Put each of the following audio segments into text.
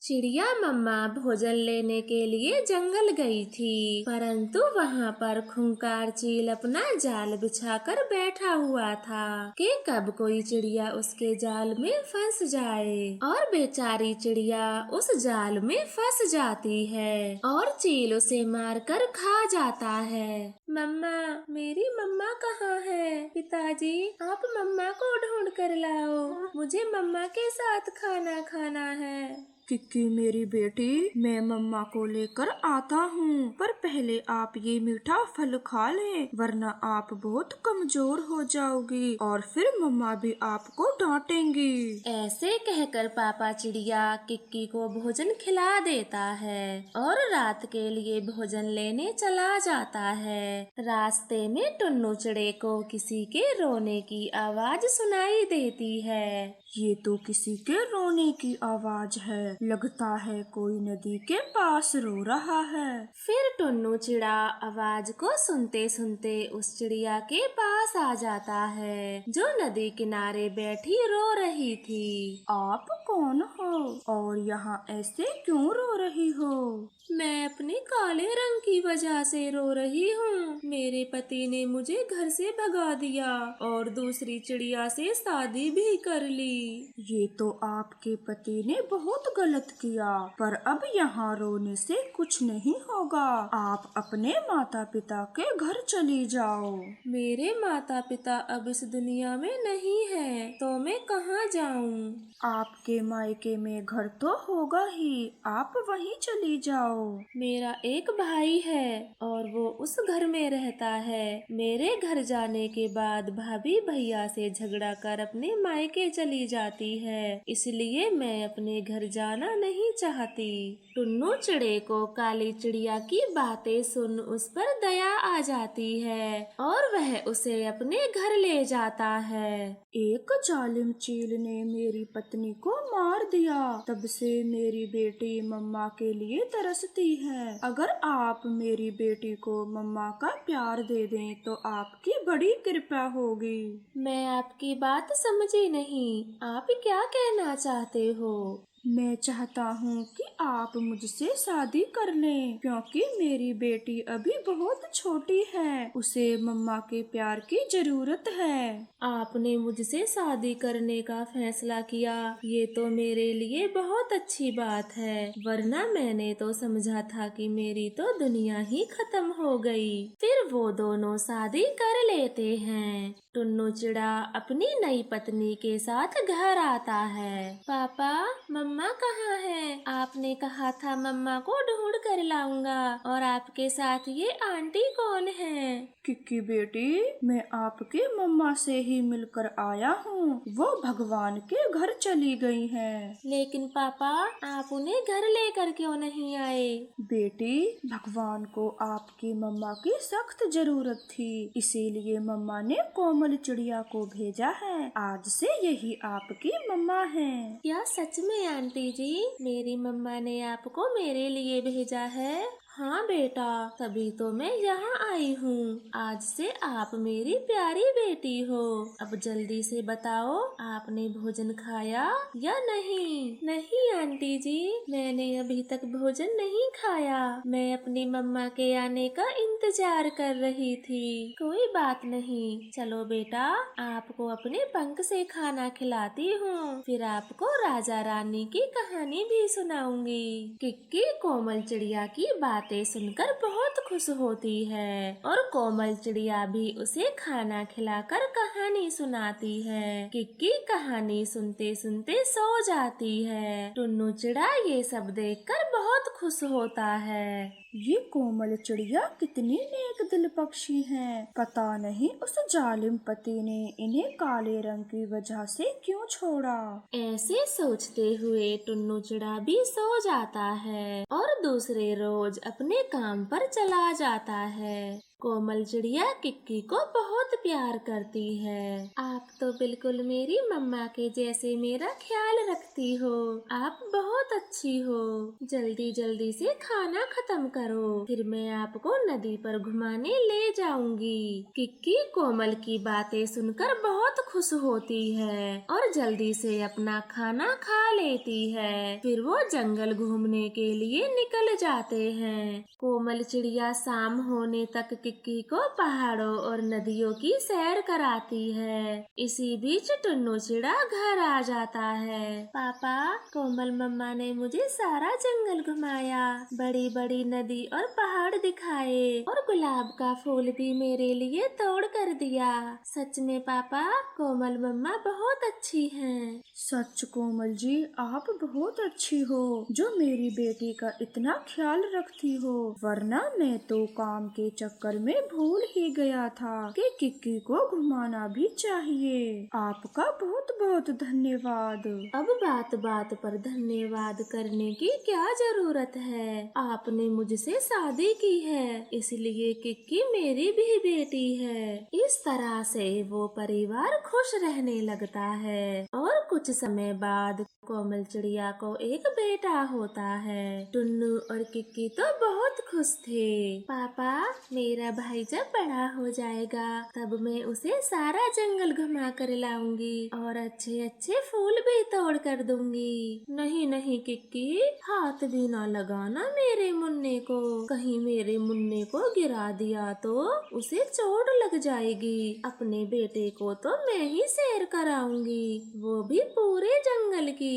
चिड़िया मम्मा भोजन लेने के लिए जंगल गई थी, परंतु वहाँ पर खूंखार चील अपना जाल बिछाकर बैठा हुआ था कि कब कोई चिड़िया उसके जाल में फंस जाए। और बेचारी चिड़िया उस जाल में फंस जाती है और चील उसे मारकर खा जाता है। मम्मा, मेरी मम्मा कहाँ है? पिताजी, आप मम्मा को ढूंढ कर लाओ, मुझे मम्मा के साथ खाना खाना है। किक्की मेरी बेटी, मैं मम्मा को लेकर आता हूँ, पर पहले आप ये मीठा फल खा लें, वरना आप बहुत कमजोर हो जाओगी और फिर मम्मा भी आपको डांटेंगी। ऐसे कहकर पापा चिड़िया किक्की को भोजन खिला देता है और रात के लिए भोजन लेने चला जाता है। रास्ते में टुन्नू चिड़े को किसी के रोने की आवाज सुनाई देती है। ये तो किसी के रोने की आवाज है, लगता है कोई नदी के पास रो रहा है। फिर टुन्नू चिड़ा आवाज को सुनते सुनते उस चिड़िया के पास आ जाता है जो नदी किनारे बैठी रो रही थी। आप कौन हो और यहाँ ऐसे क्यों रो रही हो? मैं अपने काले रंग की वजह से रो रही हूँ। मेरे पति ने मुझे घर से भगा दिया और दूसरी चिड़िया से शादी भी कर ली। ये तो आपके पति ने बहुत गलत किया, पर अब यहाँ रोने से कुछ नहीं होगा। आप अपने माता पिता के घर चली जाओ। मेरे माता पिता अब इस दुनिया में नहीं है, तो मैं कहाँ जाऊँ? आपके मायके में घर तो होगा ही, आप वहीं चली जाओ। मेरा एक भाई है और वो उस घर में रहता है। मेरे घर जाने के बाद भाभी भैया से झगड़ा कर अपने मायके चली जाती है, इसलिए मैं अपने घर जाना नहीं चाहती। टुन्नू चिड़े को काली चिड़िया की बातें सुन उस पर दया आ जाती है और वह उसे अपने घर ले जाता है। एक जालिम चील ने मेरी पत्नी को मार दिया, तब से मेरी बेटी मम्मा के लिए तरसती है। अगर आप मेरी बेटी को मम्मा का प्यार दे दें तो आपकी बड़ी कृपा होगी। मैं आपकी बात समझी नहीं, आप क्या कहना चाहते हो? मैं चाहता हूँ कि आप मुझसे शादी कर लें, क्योंकि मेरी बेटी अभी बहुत छोटी है, उसे मम्मा के प्यार की जरूरत है। आपने मुझसे शादी करने का फैसला किया, ये तो मेरे लिए बहुत अच्छी बात है, वरना मैंने तो समझा था कि मेरी तो दुनिया ही खत्म हो गई। फिर वो दोनों शादी कर लेते हैं। टुन्नू चिड़ा अपनी नई पत्नी के साथ घर आता है। पापा, मम्मा कहाँ है? आपने कहा था मम्मा को ढूंढ कर लाऊंगा, और आपके साथ ये आंटी कौन है? किक्की बेटी, मैं आपके मम्मा से ही मिलकर आया हूँ, वो भगवान के घर चली गई हैं। लेकिन पापा, आप उन्हें घर लेकर क्यों नहीं आए? बेटी, भगवान को आपकी मम्मा की सख्त जरूरत थी, इसीलिए मम्मा ने कोमल चिड़िया को भेजा है। आज से यही आपकी मम्मा हैं। क्या सच में आंटी जी, मेरी मम्मा ने आपको मेरे लिए भेजा है? हाँ बेटा, तभी तो मैं यहाँ आई हूँ। आज से आप मेरी प्यारी बेटी हो। अब जल्दी से बताओ, आपने भोजन खाया या नहीं? नहीं आंटी जी, मैंने अभी तक भोजन नहीं खाया। मैं अपनी मम्मा के आने का इंतजार कर रही थी। कोई बात नहीं, चलो बेटा, आपको अपने पंख से खाना खिलाती हूँ, फिर आपको राजा रानी की कहानी भी सुनाऊंगी। किक्की कोमल चिड़िया की बातें सुनकर बहुत खुश होती है और कोमल चिड़िया भी उसे खाना खिलाकर कहानी सुनाती है। किक्की कहानी सुनते सुनते सो जाती है। टुन्नू चिड़ा ये सब देखकर बहुत खुश होता है। ये कोमल चिड़िया कितनी नेक दिल पक्षी हैं। पता नहीं उस जालिम पति ने इन्हें काले रंग की वजह से क्यों छोड़ा। ऐसे सोचते हुए टुन्नू चिड़ा भी सो जाता है और दूसरे रोज अपने काम पर चला जाता है। कोमल चिड़िया किक्की को बहुत प्यार करती है। आप तो बिल्कुल मेरी मम्मा के जैसे मेरा ख्याल रखती हो। आप बहुत अच्छी हो। जल्दी जल्दी से खाना खत्म करो, फिर मैं आपको नदी पर घुमाने ले जाऊंगी। किक्की कोमल की बातें सुनकर बहुत खुश होती है और जल्दी से अपना खाना खा लेती है। फिर वो जंगल घूमने के लिए निकल जाते हैं। कोमल चिड़िया शाम होने तक किक्की को पहाड़ों और नदियों की सैर कराती है। इसी बीच टुन्नू चिड़ा घर आ जाता है। पापा, कोमल मम्मा ने मुझे सारा जंगल घुमाया, बड़ी बड़ी नदी और पहाड़ दिखाए और गुलाब का फूल भी मेरे लिए तोड़ कर दिया। सच में पापा, कोमल मम्मा बहुत अच्छी हैं। सच कोमल जी, आप बहुत अच्छी हो जो मेरी बेटी का इतना ख्याल रखती हो, वरना मैं तो काम के चक्कर में भूल ही गया था कि किक्की को घुमाना भी चाहिए। आपका बहुत बहुत धन्यवाद। अब बात बात पर धन्यवाद करने की क्या जरूरत है। आपने मुझसे शादी की है, इसलिए किक्की मेरी भी बेटी है। इस तरह से वो परिवार खुश रहने लगता है और कुछ समय बाद कोमल चिड़िया को एक बेटा होता है। टुन्नू और किक्की तो बहुत खुश थे। पापा, मेरा भाई जब बड़ा हो जाएगा तब मैं उसे सारा जंगल घुमा कर लाऊंगी और अच्छे अच्छे फूल भी तोड़ कर दूंगी। नहीं नहीं किक्की, हाथ भी ना लगाना मेरे मुन्ने को। कहीं मेरे मुन्ने को गिरा दिया तो उसे चोट लग जाएगी। अपने बेटे को तो मैं ही सैर कराऊंगी, वो भी पूरे जंगल की।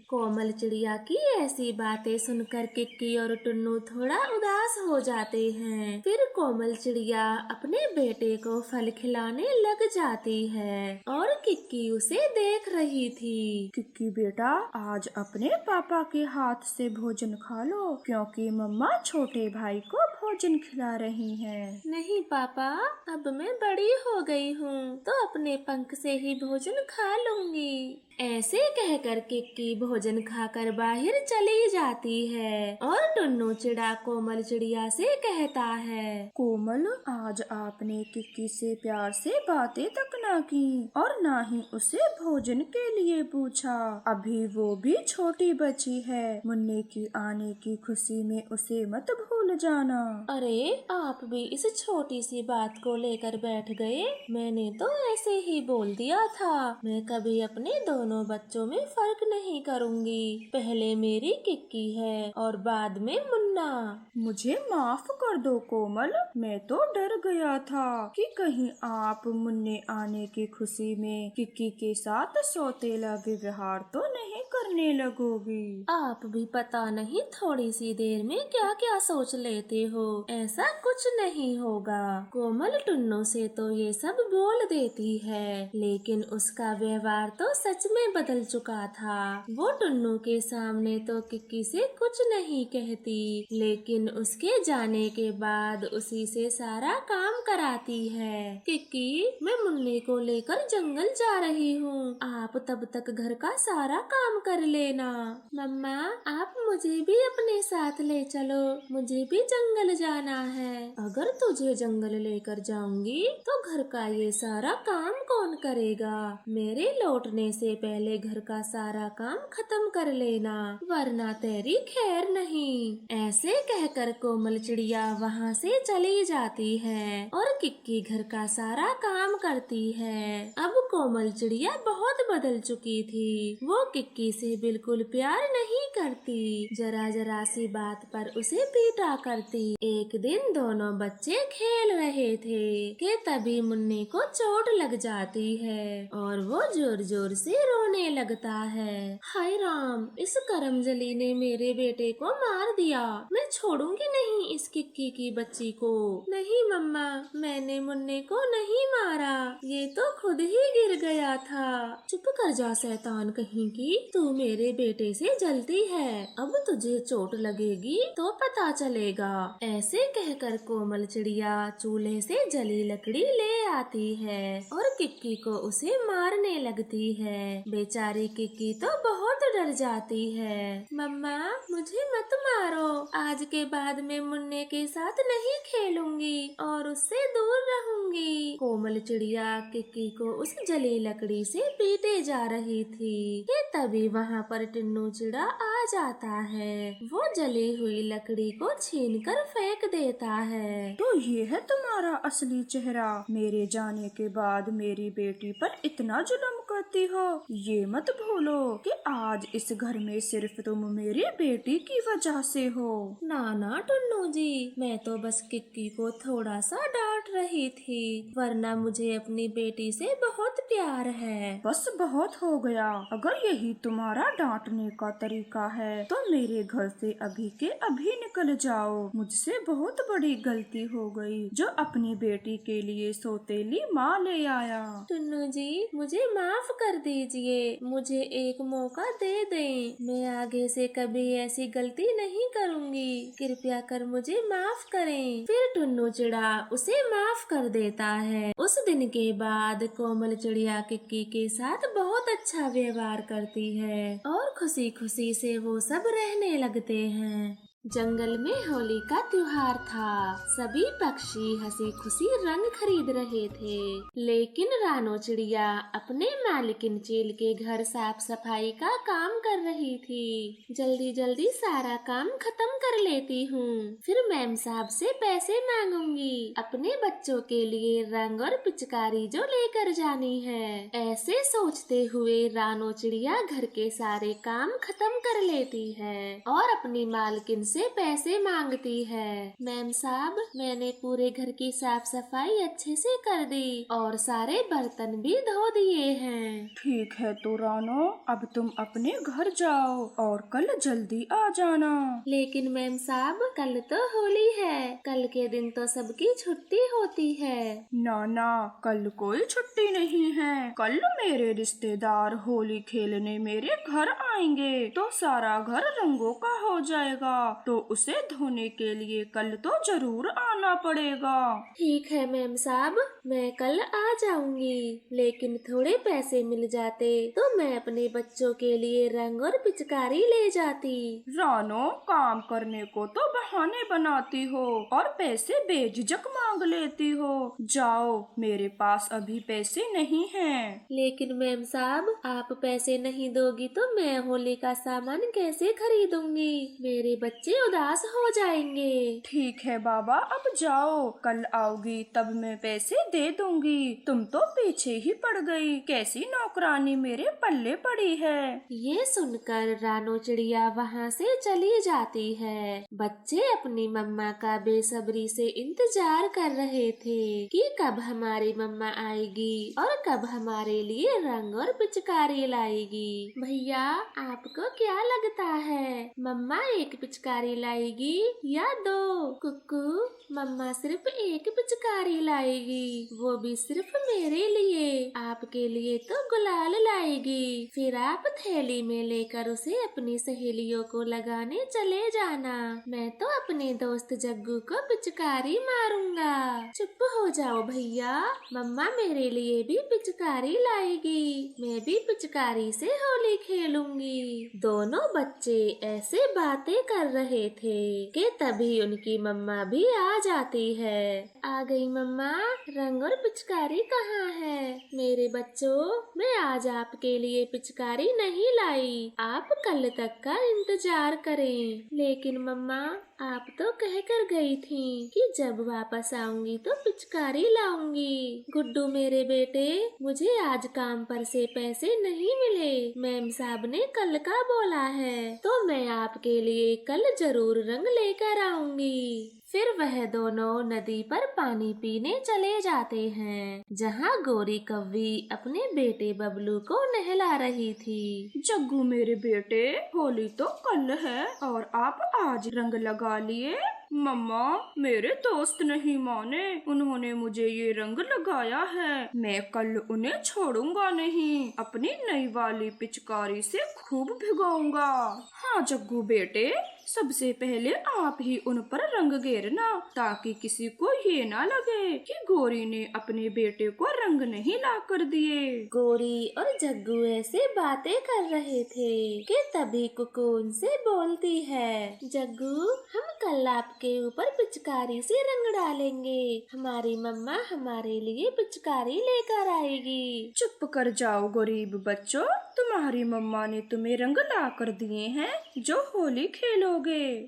कोमल चिड़िया की ऐसी बातें सुनकर किक्की और टुन्नू थोड़ा उदास हो जाते हैं। फिर कोमल चिड़िया अपने बेटे को फल खिलाने लग जाती है और किक्की उसे देख रही थी। किक्की बेटा, आज अपने पापा के हाथ से भोजन खा लो, क्योंकि मम्मा छोटे भाई को भोजन खिला रही हैं। नहीं पापा, अब मैं बड़ी हो गई हूँ तो अपने पंख से ही भोजन खा लूंगी। ऐसे कहकर किक्की भोजन खाकर बाहर चली जाती है और टुन्नू चिड़ा कोमल चिड़िया से कहता है, कोमल, आज आपने किक्की से प्यार से बातें तक ना की और ना ही उसे भोजन के लिए पूछा। अभी वो भी छोटी बच्ची है, मुन्ने की आने की खुशी में उसे मत भूल जाना। अरे, आप भी इस छोटी सी बात को लेकर बैठ गए। मैंने तो ऐसे ही बोल दिया था। मैं कभी अपने दोनों बच्चों में फर्क नहीं करूंगी। पहले मेरी किक्की है और बाद में मुन्ना। मुझे माफ कर दो कोमल, मैं तो डर गया था कि कहीं आप मुन्ने आने की खुशी में किक्की के साथ सौतेला व्यवहार तो नहीं करने लगोगी। आप भी पता नहीं थोड़ी सी देर में क्या क्या सोच लेते हो। ऐसा कुछ नहीं होगा। कोमल टुन्नू से तो ये सब बोल देती है, लेकिन उसका व्यवहार तो सच में बदल चुका था। वो टुन्नू के सामने तो किक्की से कुछ नहीं कहती, लेकिन उसके जाने के बाद उसी से सारा काम कराती है। किक्की, मैं मुन्ने को लेकर जंगल जा रही हूँ, आप तब तक घर का सारा काम कर लेना। मम्मा, आप मुझे भी अपने साथ ले चलो, मुझे भी जंगल जाना है। अगर तुझे जंगल लेकर जाऊंगी तो घर का ये सारा काम कौन करेगा? मेरे लौटने से पहले घर का सारा काम खत्म कर लेना, वरना तेरी खैर नहीं। ऐसे कहकर कोमल चिड़िया वहाँ से चली जाती है और किक्की घर का सारा काम करती है। अब कोमल चिड़िया बहुत बदल चुकी थी। वो किक्की से बिल्कुल प्यार नहीं करती, जरा जरा सी बात पर उसे पीटा करती। एक दिन दोनों बच्चे खेल रहे थे कि तभी मुन्ने को चोट लग जाती है और वो जोर जोर से रोने लगता है। हाय राम, इस करमजली ने मेरे बेटे को मार दिया। मैं छोड़ूंगी नहीं इस किक्की की बच्ची को। नहीं मम्मा, मैंने मुन्ने को नहीं मारा, ये तो खुद ही गिर गया था। चुप कर जा शैतान कहीं की, तू मेरे बेटे से जलती है, अब तुझे चोट लगेगी तो पता चलेगा। ऐसे कहकर कोमल चिड़िया चूल्हे से जली लकड़ी ले आती है और किक्की को उसे मारने लगती है। बेचारी किक्की तो बहुत डर जाती है। मम्मा, मुझे मत मारो, आज के बाद मैं मुन्ने के साथ नहीं खेलूंगी और उससे दूर रहूंगी। कोमल चिड़िया किक्की को उस जली लकड़ी से पीटे जा रही थी कि तभी वहाँ पर टुन्नू चिड़ा आ जाता है। वो जली हुई लकड़ी को छीनकर फेंक देता है। तो ये है तुम्हारा असली चेहरा? मेरे जाने के बाद मेरी बेटी पर इतना जुल्म करती हो। ये मत भूलो कि आज इस घर में सिर्फ तुम मेरी बेटी की वजह से हो। ना टुन्नू जी, मैं तो बस किक्की को थोड़ा सा डांट रही थी, वरना मुझे अपनी बेटी से बहुत प्यार है। बस बहुत हो गया। अगर यही तुम्हारा डांटने का तरीका है तो मेरे घर से अभी के अभी निकल जाओ। मुझसे बहुत बड़ी गलती हो गई जो अपनी बेटी के लिए सौतेली माँ ले आया। टुन्नू जी, मुझे माफ कर दीजिए, मुझे एक मौका दे दें। मैं आगे से कभी ऐसी गलती नहीं करूँगी, कृपया कर मुझे माफ करें। फिर टुन्नू चिड़ा उसे माफ कर देता है। उस दिन के बाद कोमल चिड़िया किक्की के साथ बहुत अच्छा व्यवहार करती है और खुशी खुशी से वो सब रहने लगते हैं। जंगल में होली का त्योहार था। सभी पक्षी हंसी खुशी रंग खरीद रहे थे, लेकिन रानो चिड़िया अपने मालकिन चील के घर साफ सफाई का काम कर रही थी। जल्दी जल्दी सारा काम खत्म कर लेती हूँ, फिर मैम साहब से पैसे मांगूंगी अपने बच्चों के लिए रंग और पिचकारी जो लेकर जानी है। ऐसे सोचते हुए रानो चिड़िया घर के सारे काम खत्म कर लेती है और अपनी मालकिन से पैसे मांगती है। मैम साहब, मैंने पूरे घर की साफ सफाई अच्छे से कर दी और सारे बर्तन भी धो दिए हैं। ठीक है तो रानो, अब तुम अपने घर जाओ और कल जल्दी आ जाना। लेकिन मैम साहब, कल तो होली है, कल के दिन तो सबकी छुट्टी होती है। ना, कल कोई छुट्टी नहीं है। कल मेरे रिश्तेदार होली खेलने मेरे घर आएंगे तो सारा घर रंगों का हो जाएगा, तो उसे धोने के लिए कल तो जरूर आना पड़ेगा। ठीक है मैम साहब, मैं कल आ जाऊंगी, लेकिन थोड़े पैसे मिल जाते तो मैं अपने बच्चों के लिए रंग और पिचकारी ले जाती। रानो, काम करने को तो बहाने बनाती हो और पैसे बेझिझक मांग लेती हो। जाओ, मेरे पास अभी पैसे नहीं हैं। लेकिन मैम साहब, आप पैसे नहीं दोगी तो मैं होली का सामान कैसे खरीदूंगी? मेरे बच्चे उदास हो जाएंगे। ठीक है बाबा, अब जाओ, कल आओगी तब मैं पैसे दे दूंगी। तुम तो पीछे ही पड़ गई, कैसी नौकरानी मेरे पल्ले पड़ी है। ये सुनकर रानो चिड़िया वहाँ से चली जाती है। बच्चे अपनी मम्मा का बेसब्री से इंतजार कर रहे थे कि कब हमारी मम्मा आएगी और कब हमारे लिए रंग और पिचकारी लाएगी। भैया, आपको क्या लगता है, मम्मा एक पिचकारी लाएगी या दो? कुक्कू, मम्मा सिर्फ एक पिचकारी लाएगी, वो भी सिर्फ मेरे लिए। आपके लिए तो गुलाल लाएगी, फिर आप थैली में लेकर उसे अपनी सहेलियों को लगाने चले जाना। मैं तो अपने दोस्त जग्गू को पिचकारी मारूंगा। चुप हो जाओ भैया, मम्मा मेरे लिए भी पिचकारी लाएगी, मैं भी पिचकारी से होली खेलूंगी। दोनों बच्चे ऐसे बातें कर रहे थे कि तभी उनकी मम्मा भी आ जाती है। आ गई मम्मा, रंग और पिचकारी कहाँ है? मेरे बच्चों, मैं आज आपके लिए पिचकारी नहीं लाई, आप कल तक का इंतजार करें। लेकिन मम्मा, आप तो कह कर गई थी कि जब वापस आऊंगी तो पिचकारी लाऊंगी। गुड्डू मेरे बेटे, मुझे आज काम पर से पैसे नहीं मिले, मैम साहब ने कल का बोला है, तो मैं आपके लिए कल जरूर रंग लेकर आऊंगी। फिर वह दोनों नदी पर पानी पीने चले जाते हैं, जहाँ गोरी कव्वी अपने बेटे बबलू को नहला रही थी। जग्गू मेरे बेटे, होली तो कल है और आप आज रंग लगा लिए। मम्मा, मेरे दोस्त नहीं माने, उन्होंने मुझे ये रंग लगाया है। मैं कल उन्हें छोड़ूंगा नहीं, अपनी नई वाली पिचकारी से खूब भिगोऊंगा। हाँ जग्गू बेटे, सबसे पहले आप ही उन पर रंग गेरना, ताकि किसी को ये ना लगे कि गौरी ने अपने बेटे को रंग नहीं ला कर दिए। गौरी और जग्गू ऐसे बातें कर रहे थे कि तभी कुकू उनसे बोलती है, जग्गू, हम कल आपके ऊपर पिचकारी से रंग डालेंगे। हमारी मम्मा हमारे लिए पिचकारी लेकर आएगी। चुप कर जाओ गरीब बच्चों, तुम्हारी मम्मा ने तुम्हें रंग ला कर दिए हैं जो होली खेलोगे।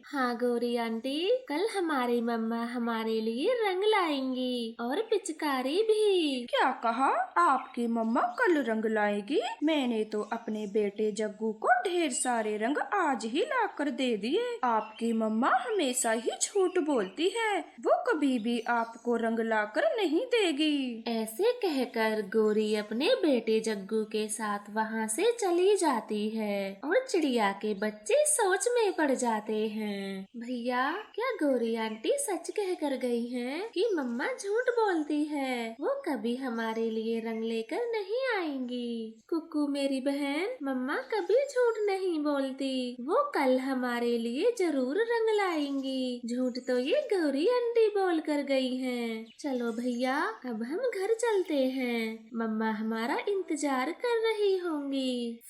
हाँ गौरी आंटी, कल हमारी मम्मा हमारे लिए रंग लाएंगी और पिचकारी भी। क्या कहा? आपकी मम्मा कल रंग लाएगी? मैंने तो अपने बेटे जग्गू को ढेर सारे रंग आज ही ला कर दे दिए। आपकी मम्मा हमेशा ही झूठ बोलती है, वो कभी भी आपको रंग ला कर नहीं देगी। ऐसे कहकर गौरी अपने बेटे जग्गू के साथ वहाँ से चली जाती है और चिड़िया के बच्चे सोच में पड़ जाते हैं। भैया, क्या गौरी आंटी सच कह कर गई हैं कि मम्मा झूठ बोलती है, वो कभी हमारे लिए रंग लेकर नहीं आएंगी। कुकू मेरी बहन, मम्मा कभी झूठ नहीं बोलती, वो कल हमारे लिए जरूर रंग लाएंगी। झूठ तो ये गौरी आंटी बोल कर गई हैं। चलो भैया, अब हम घर चलते हैं, मम्मा हमारा इंतजार कर रही होंगी।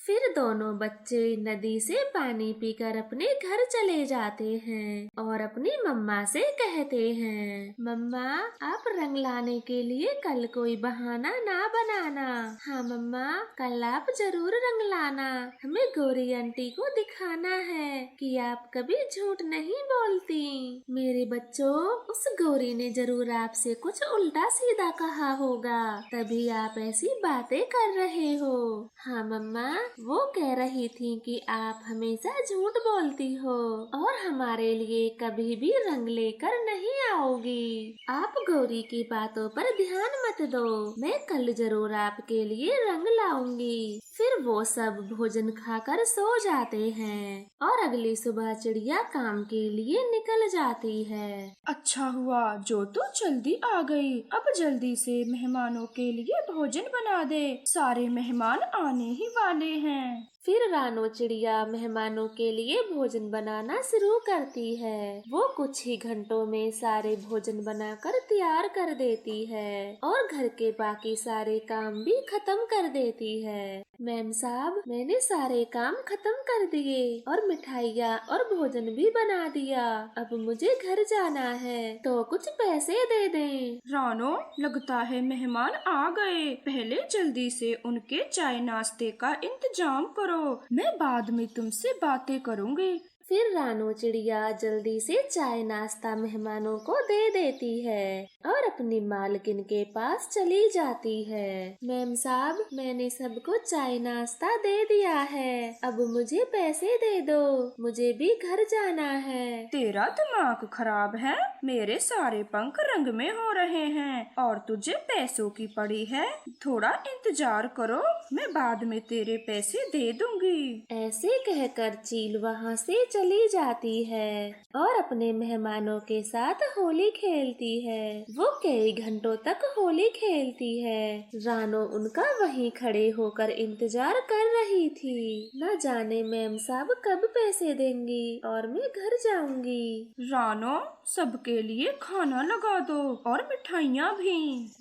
फिर दोनों बच्चे नदी से पानी पीकर अपने घर चले जाते हैं और अपनी मम्मा से कहते हैं, मम्मा, आप रंग लाने के लिए कल कोई बहाना ना बनाना। हाँ मम्मा, कल आप जरूर रंग लाना, हमें गौरी आंटी को दिखाना है कि आप कभी झूठ नहीं बोलती। मेरे बच्चों, उस गौरी ने जरूर आपसे कुछ उल्टा सीधा कहा होगा, तभी आप ऐसी बातें कर रहे हो। हाँ मम्मा, वो कह रही थी कि आप हमेशा झूठ बोलती हो और हमारे लिए कभी भी रंग लेकर नहीं आओगी। आप गौरी की बातों पर ध्यान मत दो, मैं कल जरूर आपके लिए रंग लाऊंगी। फिर वो सब भोजन खाकर सो जाते हैं और अगली सुबह चिड़िया काम के लिए निकल जाती है। अच्छा हुआ जो तू जल्दी आ गई, अब जल्दी से मेहमानों के लिए भोजन बना दे, सारे मेहमान आने ही वाले हैं। फिर रानो चिड़िया मेहमानों के लिए भोजन बनाना शुरू करती है। वो कुछ ही घंटों में सारे भोजन बनाकर तैयार कर देती है और घर के बाकी सारे काम भी खत्म कर देती है। मैम साहब, मैंने सारे काम खत्म कर दिए और मिठाइयाँ और भोजन भी बना दिया। अब मुझे घर जाना है, तो कुछ पैसे दे दें। रानो, लगता है मेहमान आ गए, पहले जल्दी से उनके चाय नाश्ते का इंतजाम करो, मैं बाद में तुमसे बातें करूँगी। फिर रानो चिड़िया जल्दी से चाय नाश्ता मेहमानों को दे देती है और अपनी मालकिन के पास चली जाती है। मैम साहब, मैंने सबको चाय नाश्ता दे दिया है, अब मुझे पैसे दे दो, मुझे भी घर जाना है। तेरा दिमाग खराब है, मेरे सारे पंख रंग में हो रहे हैं और तुझे पैसों की पड़ी है, थोड़ा इंतजार करो, मैं बाद में तेरे पैसे दे दूंगी। ऐसे कहकर चील वहाँ से चली जाती है और अपने मेहमानों के साथ होली खेलती है। वो कई घंटों तक होली खेलती है। रानो उनका वहीं खड़े होकर इंतजार कर रही थी। न जाने मैम साहब कब पैसे देंगी और मैं घर जाऊंगी। रानो, सबके लिए खाना लगा दो और मिठाइयाँ भी।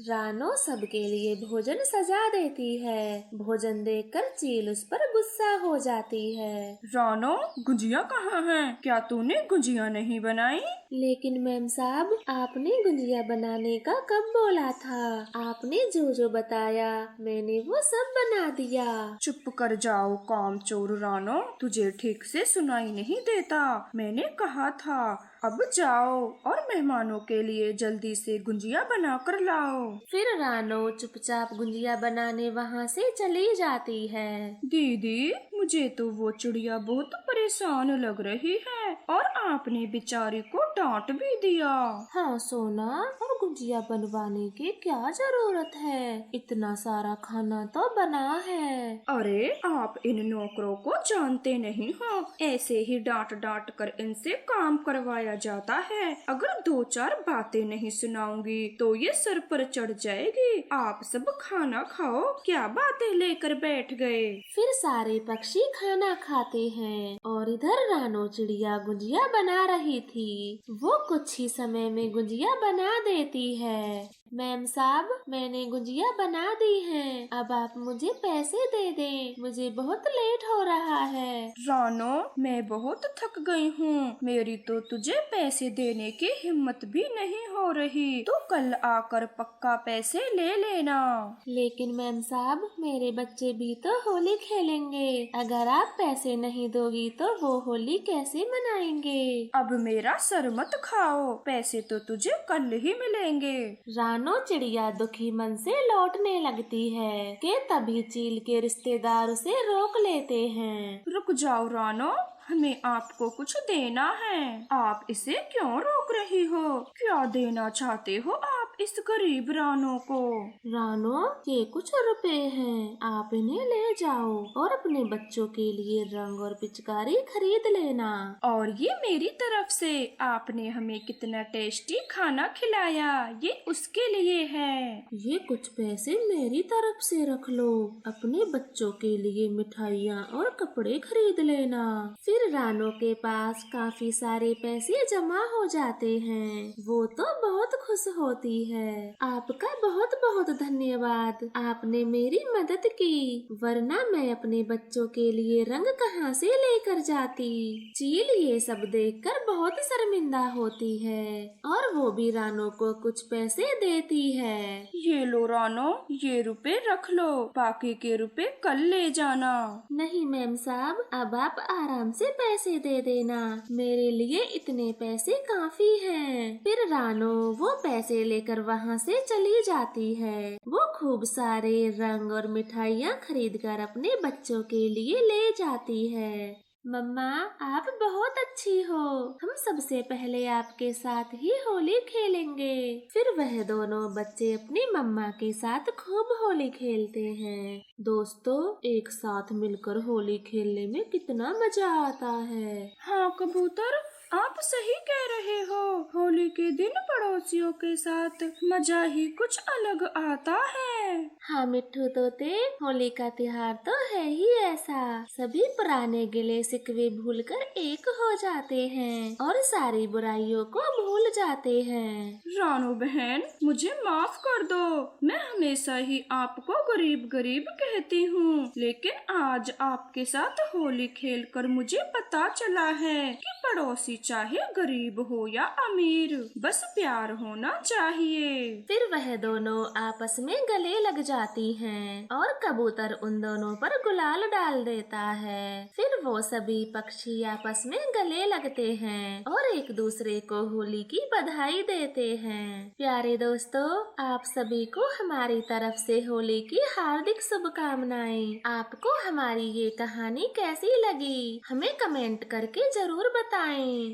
रानो सबके लिए भोजन सजा देती है। भोजन देखकर चील उस पर गुस्सा हो जाती है। रानो, गुजिया कहाँ है? क्या तूने गुजिया नहीं बनाई? लेकिन मैम साहब, आपने गुजिया बनाने का कब बोला था? आपने जो जो बताया मैंने वो सब बना दिया। चुप कर जाओ कामचोर रानो, तुझे ठीक से सुनाई नहीं देता, मैंने कहा था अब जाओ और मेहमानों के लिए जल्दी से गुजिया बना कर लाओ। फिर रानो चुपचाप गुजिया बनाने वहाँ से चली जाती है। दीदी, मुझे तो वो चिड़िया बहुत परेशान लग रही है और आपने बेचारी को डांट भी दिया। हाँ सोना, और गुजिया बनवाने की क्या जरूरत है, इतना सारा खाना तो बना है। अरे आप इन नौकरों को जानते नहीं हो, ऐसे ही डांट डांट कर इनसे काम करवाया जाता है। अगर 2-4 बातें नहीं सुनाऊंगी तो ये सर पर चढ़ जाएगी। आप सब खाना खाओ, क्या बातें लेकर बैठ गए। फिर सारे पक्षी खाना खाते हैं और इधर रानो चिड़िया गुजिया बना रही थी। वो कुछ ही समय में गुजिया बना देती है। मैम साहब, मैंने गुजिया बना दी है, अब आप मुझे पैसे दे दें, मुझे बहुत लेट हो रहा है। रानो, मैं बहुत थक गई हूँ, मेरी तो तुझे पैसे देने की हिम्मत भी नहीं हो रही। तो कल आकर पक्का पैसे ले लेना। लेकिन मैम साहब, मेरे बच्चे भी तो होली खेलेंगे, अगर आप पैसे नहीं दोगी तो वो होली कैसे मनाएंगे। अब मेरा सर मत खाओ, पैसे तो तुझे कल ही मिलेंगे। रानो चिड़िया दुखी मन से लौटने लगती है कि तभी चील के रिश्तेदार उसे रोक लेते हैं। रुक जाओ रानो, हमें आपको कुछ देना है। आप इसे क्यों रोक रही हो? क्या देना चाहते हो आप इस गरीब रानो को? रानो, ये कुछ रुपए हैं, आप इन्हें ले जाओ और अपने बच्चों के लिए रंग और पिचकारी खरीद लेना। और ये मेरी तरफ से, आपने हमें कितना टेस्टी खाना खिलाया, ये उसके लिए है। ये कुछ पैसे मेरी तरफ से रख लो, अपने बच्चों के लिए मिठाइयाँ और कपड़े खरीद लेना। फिर रानो के पास काफी सारे पैसे जमा हो जाते हैं। वो तो बहुत खुश होती है। आपका बहुत बहुत धन्यवाद, आपने मेरी मदद की, वरना मैं अपने बच्चों के लिए रंग कहाँ से लेकर जाती। चील ये सब देखकर बहुत शर्मिंदा होती है और वो भी रानो को कुछ पैसे देती है। ये लो रानो, ये रुपए रख लो, बाकी के रुपए कल ले जाना। नहीं मैम साहब, अब आप आराम से पैसे दे देना, मेरे लिए इतने पैसे काफी हैं। फिर रानो वो पैसे लेकर वहाँ से चली जाती है। वो खूब सारे रंग और मिठाइयाँ खरीद कर अपने बच्चों के लिए ले जाती है। मम्मा, आप बहुत अच्छी हो, हम सबसे पहले आपके साथ ही होली खेलेंगे। फिर वह दोनों बच्चे अपनी मम्मा के साथ खूब होली खेलते हैं। दोस्तों, एक साथ मिलकर होली खेलने में कितना मजा आता है। हाँ कबूतर, आप सही कह रहे हो, होली के दिन पड़ोसियों के साथ मजा ही कुछ अलग आता है। हाँ मिट्ठू तोते, होली का त्योहार तो है ही ऐसा, सभी पुराने गिले शिकवे भूलकर एक हो जाते हैं और सारी बुराइयों को भूल जाते हैं। रानो बहन, मुझे माफ कर दो, मैं हमेशा ही आपको गरीब गरीब कहती हूँ, लेकिन आज आपके साथ होली खेलकर मुझे पता चला है कि पड़ोसी चाहे गरीब हो या अमीर, बस प्यार होना चाहिए। फिर वह दोनों आपस में गले लग जाती हैं और कबूतर उन दोनों पर गुलाल डाल देता है। फिर वो सभी पक्षी आपस में गले लगते हैं और एक दूसरे को होली की बधाई देते हैं। प्यारे दोस्तों, आप सभी को हमारी तरफ से होली की हार्दिक शुभकामनाएं। आपको हमारी ये कहानी कैसी लगी, हमें कमेंट करके जरूर बताएं।